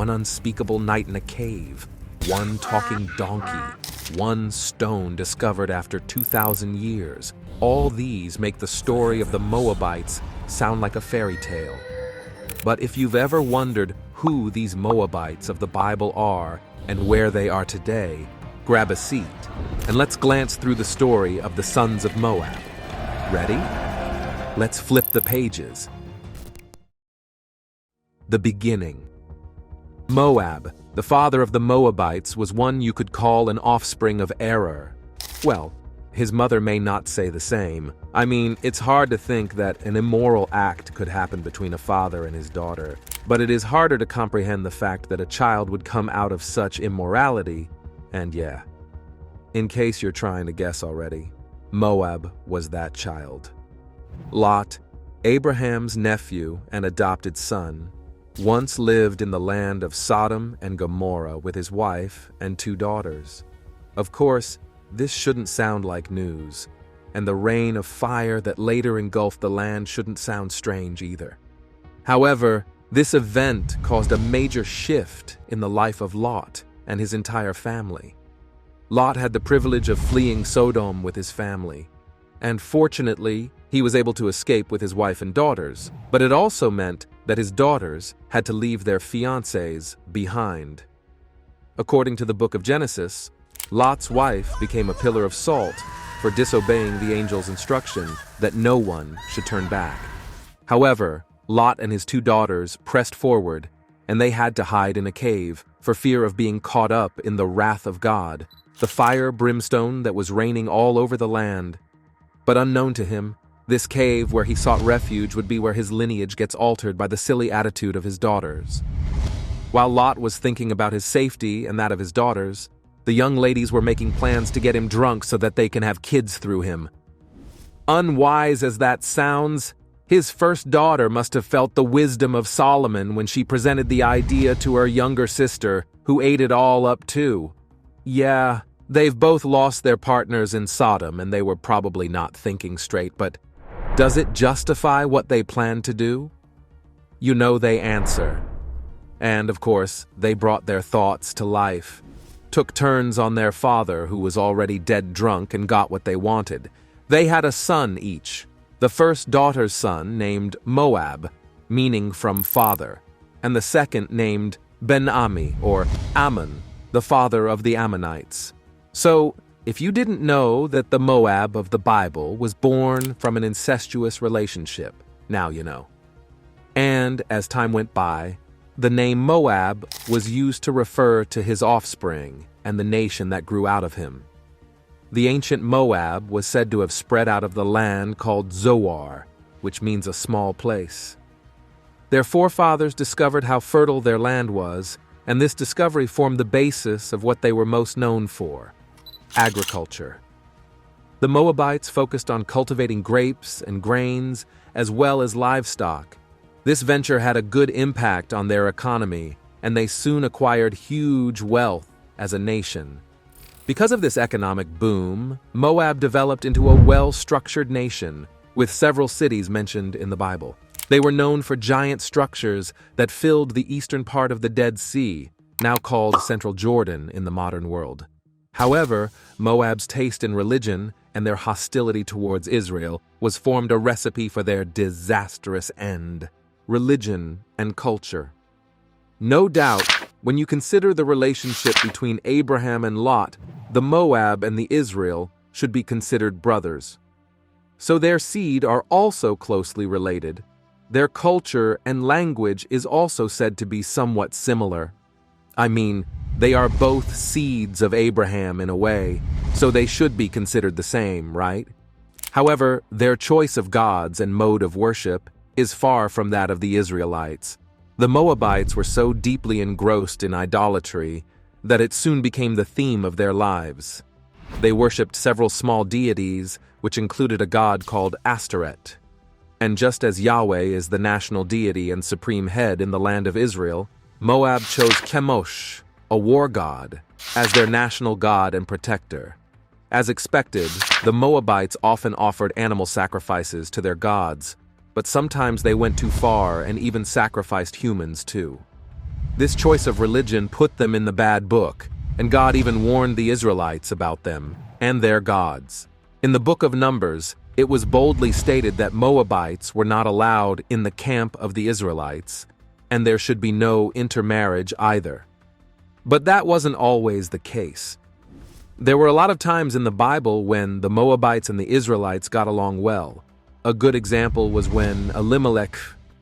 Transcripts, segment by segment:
one unspeakable night in a cave, one talking donkey, one stone discovered after 2,000 years. All these make the story of the Moabites sound like a fairy tale. But if you've ever wondered who these Moabites of the Bible are and where they are today, grab a seat and let's glance through the story of the sons of Moab. Ready? Let's flip the pages. The beginning. Moab, the father of the Moabites, was one you could call an offspring of error. Well, his mother may not say the same. I mean, it's hard to think that an immoral act could happen between a father and his daughter, but it is harder to comprehend the fact that a child would come out of such immorality, and yeah. In case you're trying to guess already, Moab was that child. Lot, Abraham's nephew and adopted son, once lived in the land of Sodom and Gomorrah with his wife and 2 daughters. Of course, this shouldn't sound like news, and the rain of fire that later engulfed the land shouldn't sound strange either. However, this event caused a major shift in the life of Lot and his entire family. Lot had the privilege of fleeing Sodom with his family, and fortunately, he was able to escape with his wife and daughters, but it also meant that his daughters had to leave their fiancés behind. According to the book of Genesis, Lot's wife became a pillar of salt for disobeying the angel's instruction that no one should turn back. However, Lot and his 2 daughters pressed forward, and they had to hide in a cave for fear of being caught up in the wrath of God, the fire brimstone that was raining all over the land. But unknown to him, this cave where he sought refuge would be where his lineage gets altered by the silly attitude of his daughters. While Lot was thinking about his safety and that of his daughters, the young ladies were making plans to get him drunk so that they can have kids through him. Unwise as that sounds, his first daughter must have felt the wisdom of Solomon when she presented the idea to her younger sister, who ate it all up too. Yeah, they've both lost their partners in Sodom and they were probably not thinking straight, but does it justify what they planned to do? You know they answer. And of course, they brought their thoughts to life, took turns on their father who was already dead drunk and got what they wanted. They had a son each, the first daughter's son named Moab, meaning from father, and the second named Ben-Ami, or Ammon, the father of the Ammonites. So, if you didn't know that the Moab of the Bible was born from an incestuous relationship, now you know. And as time went by, the name Moab was used to refer to his offspring and the nation that grew out of him. The ancient Moab was said to have spread out of the land called Zoar, which means a small place. Their forefathers discovered how fertile their land was, and this discovery formed the basis of what they were most known for: agriculture. The Moabites focused on cultivating grapes and grains as well as livestock. This venture had a good impact on their economy, and they soon acquired huge wealth as a nation. Because of this economic boom, Moab developed into a well-structured nation, with several cities mentioned in the Bible. They were known for giant structures that filled the eastern part of the Dead Sea, now called Central Jordan in the modern world. However, Moab's taste in religion and their hostility towards Israel was formed a recipe for their disastrous end: religion and culture. No doubt, when you consider the relationship between Abraham and Lot, the Moab and the Israel should be considered brothers. So their seed are also closely related. Their culture and language is also said to be somewhat similar. I mean, they are both seeds of Abraham in a way, so they should be considered the same, right? However, their choice of gods and mode of worship is far from that of the Israelites. The Moabites were so deeply engrossed in idolatry that it soon became the theme of their lives. They worshipped several small deities, which included a god called Ashtoreth. And just as Yahweh is the national deity and supreme head in the land of Israel, Moab chose Chemosh, a war god, as their national god and protector. As expected, the Moabites often offered animal sacrifices to their gods, but sometimes they went too far and even sacrificed humans too. This choice of religion put them in the bad book, and God even warned the Israelites about them and their gods. In the book of Numbers, it was boldly stated that Moabites were not allowed in the camp of the Israelites, and there should be no intermarriage either. But that wasn't always the case. There were a lot of times in the Bible when the Moabites and the Israelites got along well. A good example was when Elimelech,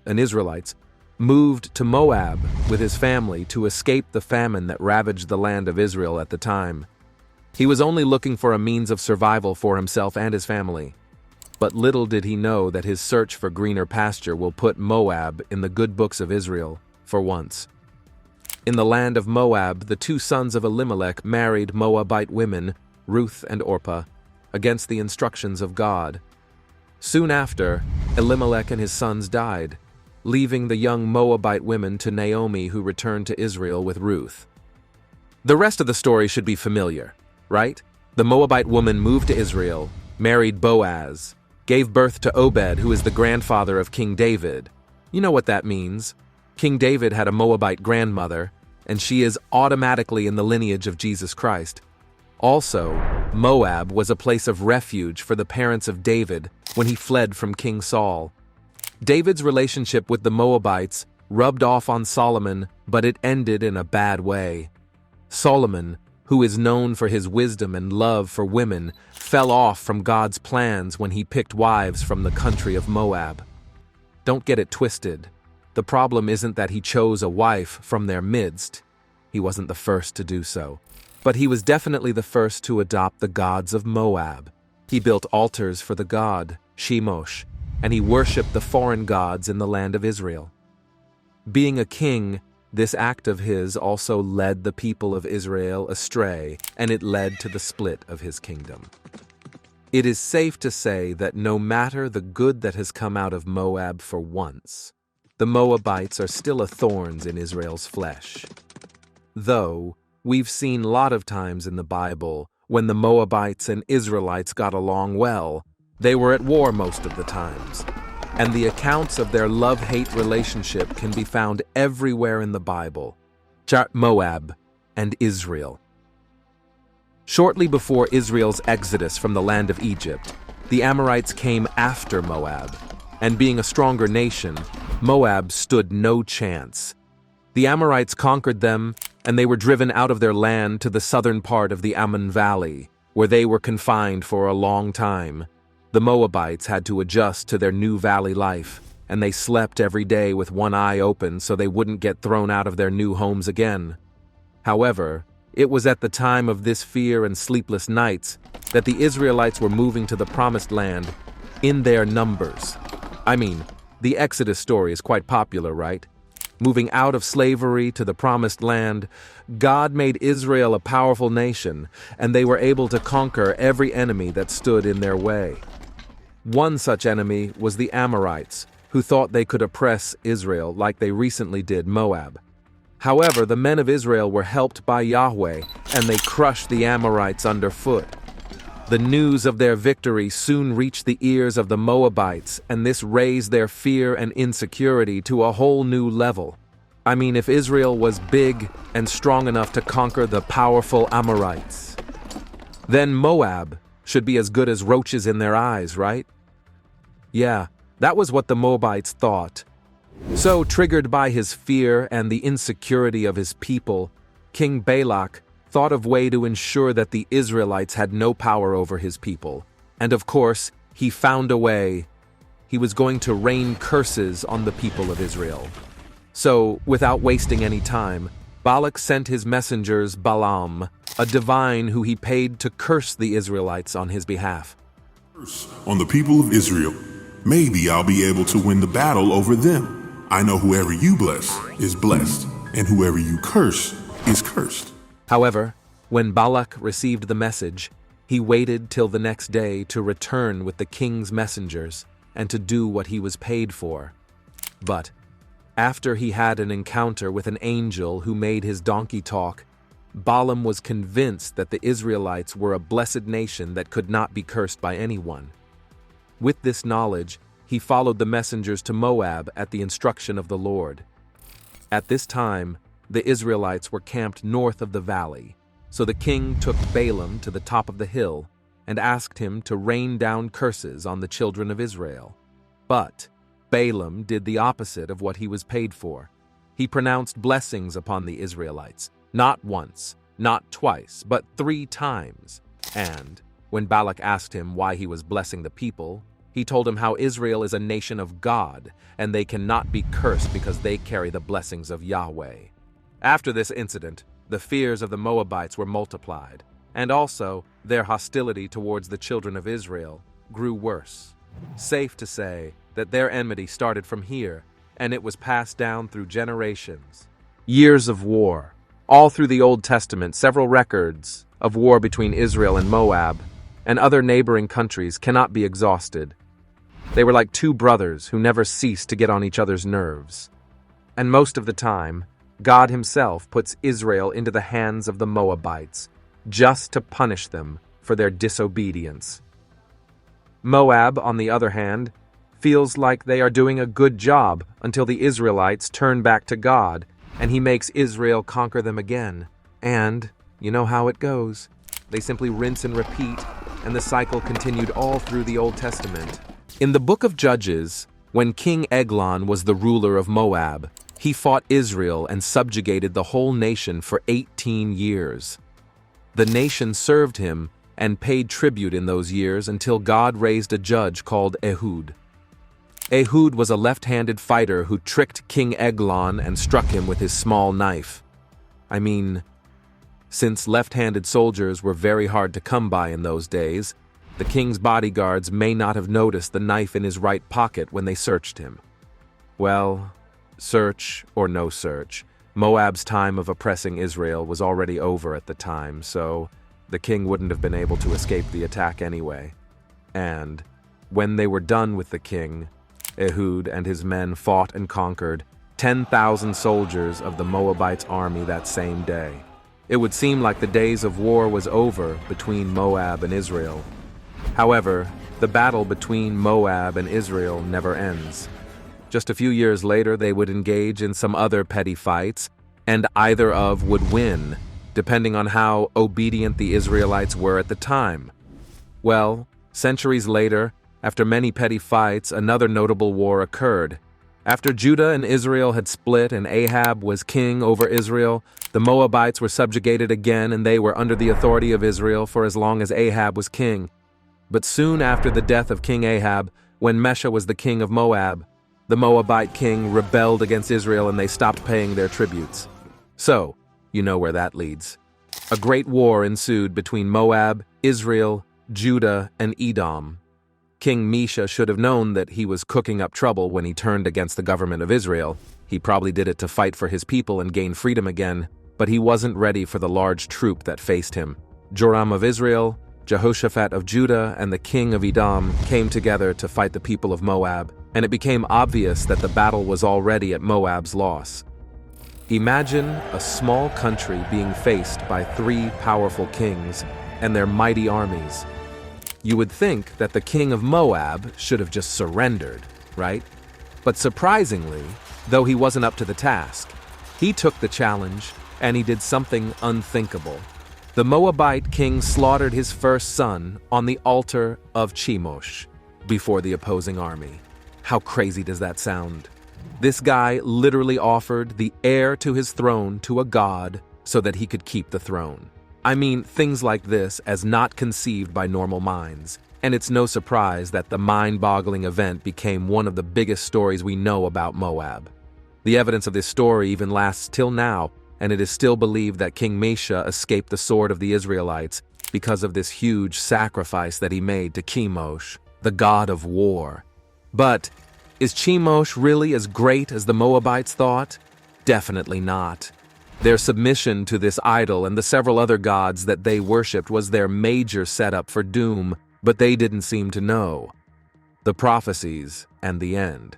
an Israelite, moved to Moab with his family to escape the famine that ravaged the land of Israel at the time. He was only looking for a means of survival for himself and his family. But little did he know that his search for greener pasture will put Moab in the good books of Israel for once. In the land of Moab, the two sons of Elimelech married Moabite women, Ruth and Orpah, against the instructions of God. Soon after, Elimelech and his sons died, leaving the young Moabite women to Naomi, who returned to Israel with Ruth. The rest of the story should be familiar, right? The Moabite woman moved to Israel, married Boaz, gave birth to Obed, who is the grandfather of King David. You know what that means. King David had a Moabite grandmother, and she is automatically in the lineage of Jesus Christ. Also, Moab was a place of refuge for the parents of David when he fled from King Saul. David's relationship with the Moabites rubbed off on Solomon, but it ended in a bad way. Solomon, who is known for his wisdom and love for women, fell off from God's plans when he picked wives from the country of Moab. Don't get it twisted. The problem isn't that he chose a wife from their midst. He wasn't the first to do so. But he was definitely the first to adopt the gods of Moab. He built altars for the god, Shemosh, and he worshipped the foreign gods in the land of Israel. Being a king, this act of his also led the people of Israel astray, and it led to the split of his kingdom. It is safe to say that no matter the good that has come out of Moab for once, the Moabites are still a thorn in Israel's flesh. Though, we've seen a lot of times in the Bible when the Moabites and Israelites got along well, they were at war most of the times. And the accounts of their love-hate relationship can be found everywhere in the Bible. Moab and Israel. Shortly before Israel's exodus from the land of Egypt, the Amorites came after Moab, and being a stronger nation, Moab stood no chance. The Amorites conquered them, and they were driven out of their land to the southern part of the Ammon Valley, where they were confined for a long time. The Moabites had to adjust to their new valley life, and they slept every day with one eye open so they wouldn't get thrown out of their new homes again. However, it was at the time of this fear and sleepless nights that the Israelites were moving to the Promised Land in their numbers. I mean, the Exodus story is quite popular, right? Moving out of slavery to the Promised Land, God made Israel a powerful nation, and they were able to conquer every enemy that stood in their way. One such enemy was the Amorites, who thought they could oppress Israel like they recently did Moab. However, the men of Israel were helped by Yahweh, and they crushed the Amorites underfoot. The news of their victory soon reached the ears of the Moabites, and this raised their fear and insecurity to a whole new level. I mean, if Israel was big and strong enough to conquer the powerful Amorites, then Moab should be as good as roaches in their eyes, right? Yeah, that was what the Moabites thought. So, triggered by his fear and the insecurity of his people, King Balak thought of way to ensure that the Israelites had no power over his people. And of course, he found a way. He was going to rain curses on the people of Israel. So, without wasting any time, Balak sent his messengers Balaam, a divine who he paid to curse the Israelites on his behalf. On the people of Israel, maybe I'll be able to win the battle over them. I know whoever you bless is blessed, and whoever you curse is cursed. However, when Balak received the message, he waited till the next day to return with the king's messengers and to do what he was paid for. But after he had an encounter with an angel who made his donkey talk, Balaam was convinced that the Israelites were a blessed nation that could not be cursed by anyone. With this knowledge, he followed the messengers to Moab at the instruction of the Lord. At this time, the Israelites were camped north of the valley, so the king took Balaam to the top of the hill and asked him to rain down curses on the children of Israel. But Balaam did the opposite of what he was paid for. He pronounced blessings upon the Israelites, not once, not twice, but 3 times. And when Balak asked him why he was blessing the people, he told him how Israel is a nation of God, and they cannot be cursed because they carry the blessings of Yahweh. After this incident, the fears of the Moabites were multiplied, and also their hostility towards the children of Israel grew worse. Safe to say that their enmity started from here, and it was passed down through generations. Years of war. All through the Old Testament, several records of war between Israel and Moab and other neighboring countries cannot be exhausted. They were like 2 brothers who never ceased to get on each other's nerves. And most of the time, God himself puts Israel into the hands of the Moabites, just to punish them for their disobedience. Moab, on the other hand, feels like they are doing a good job until the Israelites turn back to God, and he makes Israel conquer them again. And you know how it goes. They simply rinse and repeat, and the cycle continued all through the Old Testament. In the book of Judges, when King Eglon was the ruler of Moab, he fought Israel and subjugated the whole nation for 18 years. The nation served him and paid tribute in those years until God raised a judge called Ehud. Ehud was a left-handed fighter who tricked King Eglon and struck him with his small knife. I mean, since left-handed soldiers were very hard to come by in those days, the king's bodyguards may not have noticed the knife in his right pocket when they searched him. Well, search or no search, Moab's time of oppressing Israel was already over at the time, so the king wouldn't have been able to escape the attack anyway. And when they were done with the king, Ehud and his men fought and conquered 10,000 soldiers of the Moabites' army that same day. It would seem like the days of war was over between Moab and Israel. However, the battle between Moab and Israel never ends. Just a few years later, they would engage in some other petty fights, and either of would win, depending on how obedient the Israelites were at the time. Well, centuries later, after many petty fights, another notable war occurred. After Judah and Israel had split and Ahab was king over Israel, the Moabites were subjugated again, and they were under the authority of Israel for as long as Ahab was king. But soon after the death of King Ahab, when Mesha was the king of Moab, the Moabite king rebelled against Israel and they stopped paying their tributes. So, you know where that leads. A great war ensued between Moab, Israel, Judah, and Edom. King Mesha should have known that he was cooking up trouble when he turned against the government of Israel. He probably did it to fight for his people and gain freedom again, but he wasn't ready for the large troop that faced him. Joram of Israel, Jehoshaphat of Judah, and the king of Edom came together to fight the people of Moab, and it became obvious that the battle was already at Moab's loss. Imagine a small country being faced by 3 powerful kings and their mighty armies. You would think that the king of Moab should have just surrendered, right? But surprisingly, though he wasn't up to the task, he took the challenge and he did something unthinkable. The Moabite king slaughtered his first son on the altar of Chemosh before the opposing army. How crazy does that sound? This guy literally offered the heir to his throne to a god so that he could keep the throne. I mean, things like this as not conceived by normal minds, and it's no surprise that the mind-boggling event became one of the biggest stories we know about Moab. The evidence of this story even lasts till now, and it is still believed that King Mesha escaped the sword of the Israelites because of this huge sacrifice that he made to Chemosh, the god of war. But is Chemosh really as great as the Moabites thought? Definitely not. Their submission to this idol and the several other gods that they worshipped was their major setup for doom, but they didn't seem to know the prophecies and the end.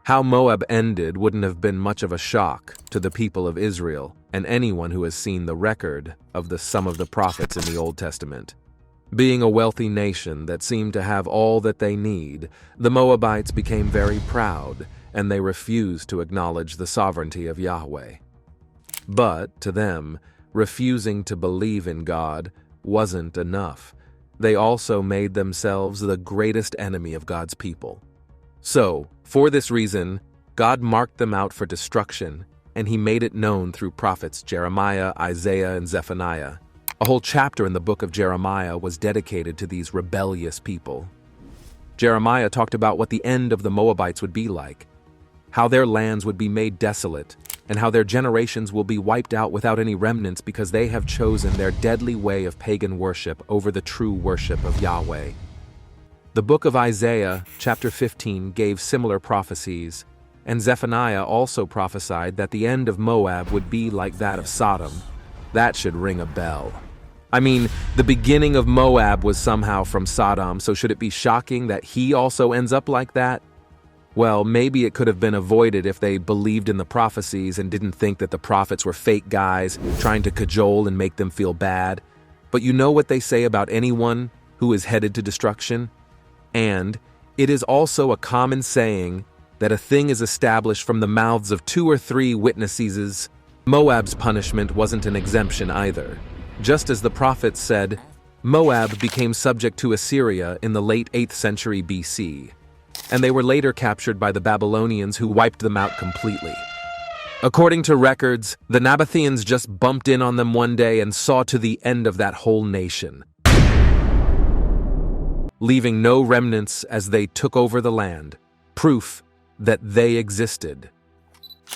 How Moab ended wouldn't have been much of a shock to the people of Israel and anyone who has seen the record of some of the prophets in the Old Testament. Being a wealthy nation that seemed to have all that they need, the Moabites became very proud, and they refused to acknowledge the sovereignty of Yahweh. But, to them, refusing to believe in God wasn't enough. They also made themselves the greatest enemy of God's people. So, for this reason, God marked them out for destruction, and he made it known through prophets Jeremiah, Isaiah, and Zephaniah. A whole chapter in the book of Jeremiah was dedicated to these rebellious people. Jeremiah talked about what the end of the Moabites would be like, how their lands would be made desolate, and how their generations will be wiped out without any remnants because they have chosen their deadly way of pagan worship over the true worship of Yahweh. The book of Isaiah, chapter 15, gave similar prophecies, and Zephaniah also prophesied that the end of Moab would be like that of Sodom. That should ring a bell. I mean, the beginning of Moab was somehow from Sodom, so should it be shocking that he also ends up like that? Well, maybe it could have been avoided if they believed in the prophecies and didn't think that the prophets were fake guys trying to cajole and make them feel bad. But you know what they say about anyone who is headed to destruction? And it is also a common saying that a thing is established from the mouths of 2 or 3 witnesses. Moab's punishment wasn't an exemption either. Just as the prophets said, Moab became subject to Assyria in the late 8th century BC, and they were later captured by the Babylonians who wiped them out completely. According to records, the Nabateans just bumped in on them one day and saw to the end of that whole nation, leaving no remnants as they took over the land, proof that they existed.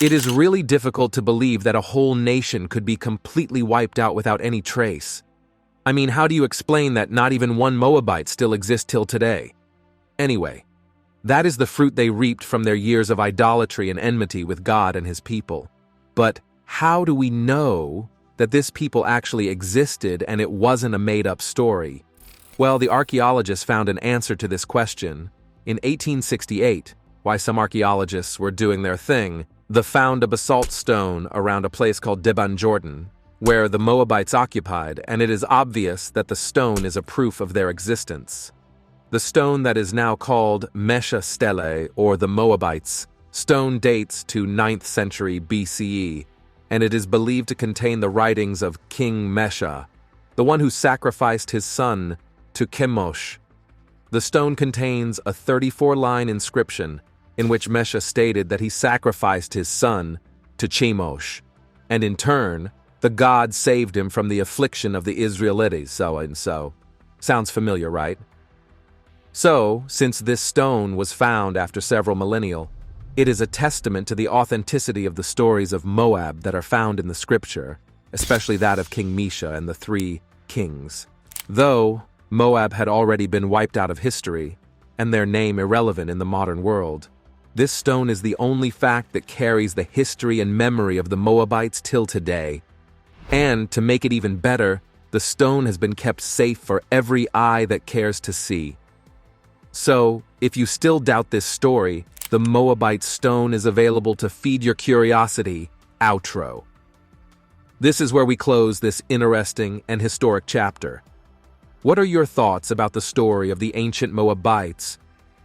It is really difficult to believe that a whole nation could be completely wiped out without any trace. I mean, how do you explain that not even one Moabite still exists till today? Anyway, that is the fruit they reaped from their years of idolatry and enmity with God and his people. But how do we know that this people actually existed and it wasn't a made-up story? Well, the archaeologists found an answer to this question. In 1868, while some archaeologists were doing their thing, they found a basalt stone around a place called Deban Jordan, where the Moabites occupied, and it is obvious that the stone is a proof of their existence. The stone that is now called Mesha Stele, or the Moabites, stone dates to 9th century BCE, and it is believed to contain the writings of King Mesha, the one who sacrificed his son to Chemosh. The stone contains a 34-line inscription in which Mesha stated that he sacrificed his son to Chemosh, and in turn, the god saved him from the affliction of the Israelites, so and so. Sounds familiar, right? So, since this stone was found after several millennia, it is a testament to the authenticity of the stories of Moab that are found in the scripture, especially that of King Mesha and the 3 kings. Though Moab had already been wiped out of history, and their name irrelevant in the modern world, this stone is the only fact that carries the history and memory of the Moabites till today. And, to make it even better, the stone has been kept safe for every eye that cares to see. So, if you still doubt this story, the Moabite stone is available to feed your curiosity. Outro. This is where we close this interesting and historic chapter. What are your thoughts about the story of the ancient Moabites?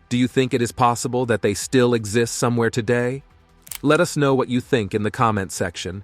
Do you think it is possible that they still exist somewhere today? Let us know what you think in the comment section.